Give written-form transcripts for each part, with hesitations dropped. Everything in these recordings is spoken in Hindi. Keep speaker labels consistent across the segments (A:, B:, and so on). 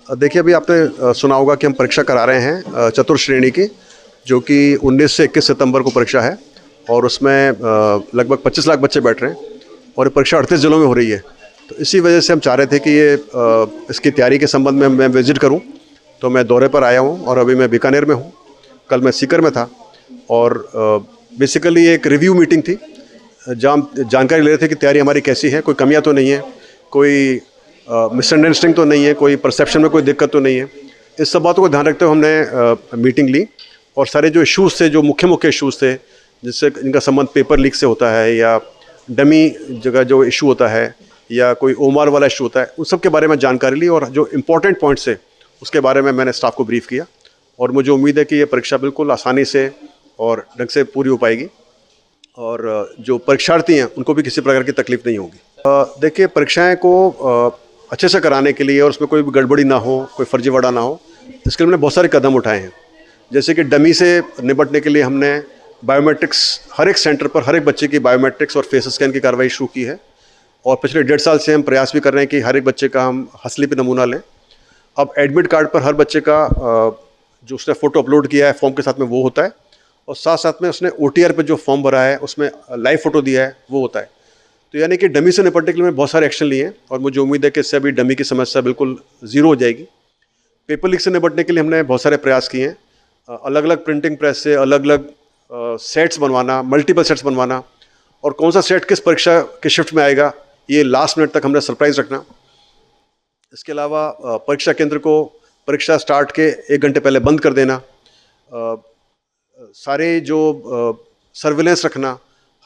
A: देखिए, अभी आपने सुना होगा कि हम परीक्षा करा रहे हैं चतुर्थ श्रेणी की, जो कि 19 से 21 सितंबर को परीक्षा है और उसमें लगभग 25 लाख बच्चे बैठ रहे हैं और ये परीक्षा 38 जिलों में हो रही है। तो इसी वजह से हम चाह रहे थे कि इसकी तैयारी के संबंध में मैं विजिट करूं। तो मैं दौरे पर आया हूं और अभी मैं बीकानेर में हूं। कल मैं सीकर में था और बेसिकली एक रिव्यू मीटिंग थी जहाँ हम जानकारी ले रहे थे कि तैयारी हमारी कैसी है, कोई कमियां तो नहीं है, कोई मिसअंडरस्टैंडिंग तो नहीं है, कोई परसेप्शन में कोई दिक्कत तो नहीं है। इस सब बातों को ध्यान रखते हुए हमने मीटिंग ली और सारे जो इश्यूज़ थे, जो मुख्य इश्यूज़ थे, जिससे इनका संबंध पेपर लीक से होता है या डमी जगह जो इशू होता है या कोई ओमार वाला इशू होता है, उन सब के बारे में जानकारी ली और जो इम्पोर्टेंट पॉइंट्स है उसके बारे में मैंने स्टाफ को ब्रीफ किया। और मुझे उम्मीद है कि ये परीक्षा बिल्कुल आसानी से और ढंग से पूरी हो पाएगी और जो परीक्षार्थी हैं उनको भी किसी प्रकार की तकलीफ नहीं होगी। देखिए, परीक्षाएं को अच्छे से कराने के लिए और उसमें कोई भी गड़बड़ी ना हो, कोई फर्जीवाड़ा ना हो, इसके लिए हमने बहुत सारे कदम उठाए हैं। जैसे कि डमी से निपटने के लिए हमने बायोमेट्रिक्स, हर एक सेंटर पर हर एक बच्चे की बायोमेट्रिक्स और फेस स्कैन की कार्रवाई शुरू की है और पिछले 1.5 साल से हम प्रयास भी कर रहे हैं कि हर एक बच्चे का हम हंसली पे नमूना लें। अब एडमिट कार्ड पर हर बच्चे का जो उसने फ़ोटो अपलोड किया है फॉर्म के साथ में वो होता है और साथ साथ में उसने OTR पर जो फॉर्म भरा है उसमें लाइव फ़ोटो दिया है वो होता है। तो यानी कि डमी से निपटने के लिए मैंने बहुत सारे एक्शन लिए हैं और मुझे उम्मीद है कि इससे अभी डमी की समस्या बिल्कुल ज़ीरो हो जाएगी। पेपर लीक से निपटने के लिए हमने बहुत सारे प्रयास किए हैं। अलग अलग प्रिंटिंग प्रेस से अलग अलग सेट्स बनवाना, मल्टीपल सेट्स बनवाना और कौन सा सेट किस परीक्षा के शिफ्ट में आएगा ये लास्ट मिनट तक हमने सरप्राइज़ रखना। इसके अलावा परीक्षा केंद्र को परीक्षा स्टार्ट के 1 घंटे पहले बंद कर देना, सारे जो सर्विलेंस रखना,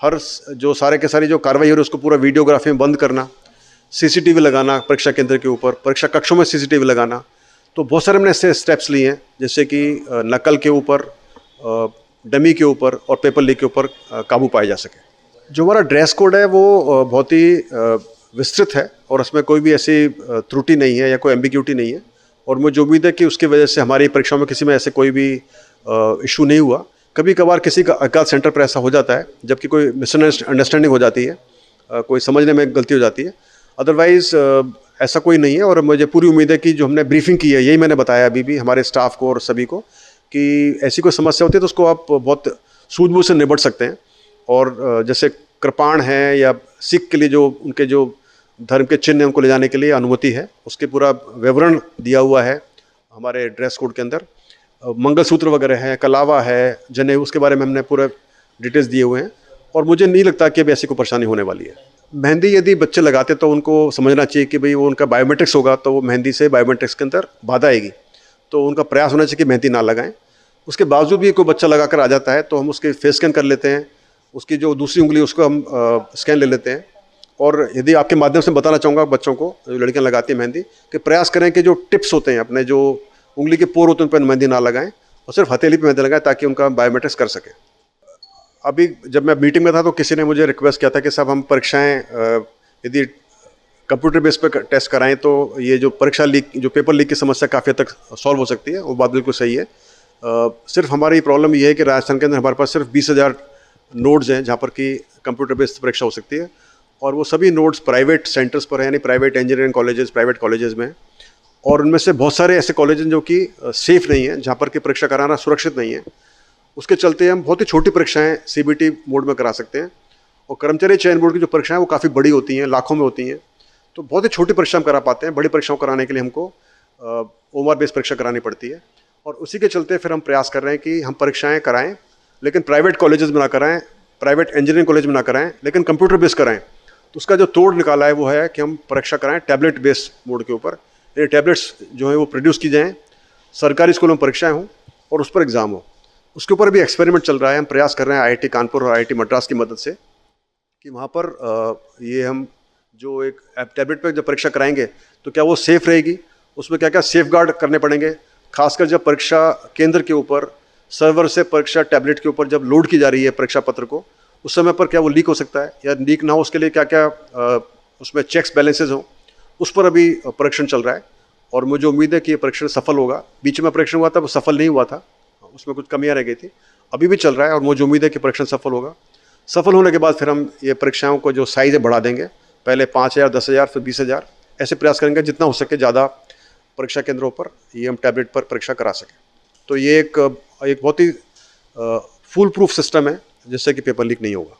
A: हर जो सारे के सारी जो कार्रवाई हो रही है उसको पूरा वीडियोग्राफी में बंद करना, CCTV लगाना परीक्षा केंद्र के ऊपर, परीक्षा कक्षों में CCTV लगाना। तो बहुत सारे हमने ऐसे स्टेप्स लिए हैं जैसे कि नकल के ऊपर, डमी के ऊपर और पेपर लीक के ऊपर काबू पाया जा सके। जो हमारा ड्रेस कोड है वो बहुत ही विस्तृत है और उसमें कोई भी ऐसी त्रुटि नहीं है या कोई एम्बिग्यूटी नहीं है और मुझे उम्मीद है कि उसकी वजह से हमारी परीक्षाओं में किसी में ऐसे कोई भी इशू नहीं हुआ। कभी कभार किसी का एकाध सेंटर पर ऐसा हो जाता है जबकि कोई मिसअंडरस्टैंडिंग हो जाती है, कोई समझने में गलती हो जाती है, अदरवाइज़ ऐसा कोई नहीं है। और मुझे पूरी उम्मीद है कि जो हमने ब्रीफिंग की है यही मैंने बताया अभी भी हमारे स्टाफ को और सभी को कि ऐसी कोई समस्या होती है तो उसको आप बहुत सूझबूझ से निपट सकते हैं। और जैसे कृपाण है या सिख के लिए जो उनके जो धर्म के चिन्ह उनको ले जाने के लिए अनुमति है, उसके पूरा विवरण दिया हुआ है हमारे ड्रेस कोड के अंदर। मंगलसूत्र वगैरह है, कलावा है, जनेऊ, उसके बारे में हमने पूरे डिटेल्स दिए हुए हैं और मुझे नहीं लगता कि अभी ऐसी कोई परेशानी होने वाली है। मेहंदी यदि बच्चे लगाते तो उनको समझना चाहिए कि भाई वो उनका बायोमेट्रिक्स होगा तो वो मेहंदी से बायोमेट्रिक्स के अंदर बाधा आएगी, तो उनका प्रयास होना चाहिए कि मेहंदी ना लगाएं। उसके बावजूद भी कोई बच्चा लगा कर आ जाता है तो हम उसके फेस स्कैन कर लेते हैं, उसकी जो दूसरी उंगली उसको हम स्कैन ले लेते हैं। और यदि आपके माध्यम से बताना चाहूँगा बच्चों को, जो लड़कियाँ लगाती हैं मेहंदी, कि प्रयास करें कि जो टिप्स होते हैं अपने जो उंगली के पोर होते हैं उन पर मेहंदी ना लगाएं और सिर्फ हथेली पे मेहंदी लगाएं ताकि उनका बायोमेट्रिक्स कर सकें। अभी जब मैं मीटिंग में था तो किसी ने मुझे रिक्वेस्ट किया था कि साहब हम परीक्षाएं यदि कंप्यूटर बेस पर टेस्ट कराएं तो ये जो परीक्षा लीक, जो पेपर लीक की समस्या काफ़ी हद तक सॉल्व हो सकती है। वो बात बिल्कुल सही है। सिर्फ हमारी प्रॉब्लम ये है कि राजस्थान के अंदर हमारे पास सिर्फ 20,000 नोड्स हैं जहाँ पर कि कंप्यूटर बेस्ड परीक्षा हो सकती है और वो सभी नोड्स प्राइवेट सेंटर्स पर हैं, यानी private engineering colleges, private colleges में। और उनमें से बहुत सारे ऐसे कॉलेज हैं जो कि सेफ़ नहीं हैं, जहाँ पर कि परीक्षा कराना सुरक्षित नहीं है। उसके चलते हम बहुत ही छोटी परीक्षाएं CBT मोड में करा सकते हैं और कर्मचारी चयन बोर्ड की जो परीक्षाएं वो काफ़ी बड़ी होती हैं, लाखों में होती हैं, तो बहुत ही छोटी परीक्षा हम करा पाते हैं। बड़ी परीक्षाओं कराने के लिए हमको OMR बेस्ड परीक्षा करानी पड़ती है और उसी के चलते फिर हम प्रयास कर रहे हैं कि हम परीक्षाएँ कराएँ लेकिन प्राइवेट कॉलेजेस में ना कराएँ, प्राइवेट इंजीनियरिंग कॉलेज में ना कराएँ, लेकिन कंप्यूटर बेस्ड कराएँ। तो उसका जो तोड़ निकाला है वो है कि हम परीक्षा कराएँ टैबलेट बेस्ड मोड के ऊपर, ये टैबलेट्स जो है वो प्रोड्यूस की जाएँ, सरकारी स्कूलों में परीक्षाएँ हों और उस पर एग्ज़ाम हो। उसके ऊपर भी एक्सपेरिमेंट चल रहा है। हम प्रयास कर रहे हैं IIT कानपुर और IIT मद्रास की मदद से कि वहाँ पर ये हम जो एक टैबलेट पर जब परीक्षा कराएंगे तो क्या वो सेफ़ रहेगी, उसमें क्या क्या सेफ गार्ड करने पड़ेंगे, खासकर जब परीक्षा केंद्र के ऊपर सर्वर से परीक्षा टैबलेट के ऊपर जब लोड की जा रही है परीक्षा पत्र को, उस समय पर क्या वो लीक हो सकता है या लीक ना हो, उसके लिए क्या क्या उसमें चेक्स बैलेंसेज हों, उस पर अभी परीक्षण चल रहा है और मुझे उम्मीद है कि ये परीक्षण सफल होगा। बीच में परीक्षण हुआ था वो सफल नहीं हुआ था, उसमें कुछ कमियां रह गई थी, अभी भी चल रहा है और मुझे उम्मीद है कि परीक्षण सफल होगा। सफल होने के बाद फिर हम ये परीक्षाओं को जो साइज़ है बढ़ा देंगे, पहले 5,000, 10,000, फिर 20,000, ऐसे प्रयास करेंगे जितना हो सके ज़्यादा परीक्षा केंद्रों पर ईएम टैबलेट पर परीक्षा करा सकें। तो ये एक बहुत ही फुल प्रूफ सिस्टम है जिससे कि पेपर लीक नहीं होगा।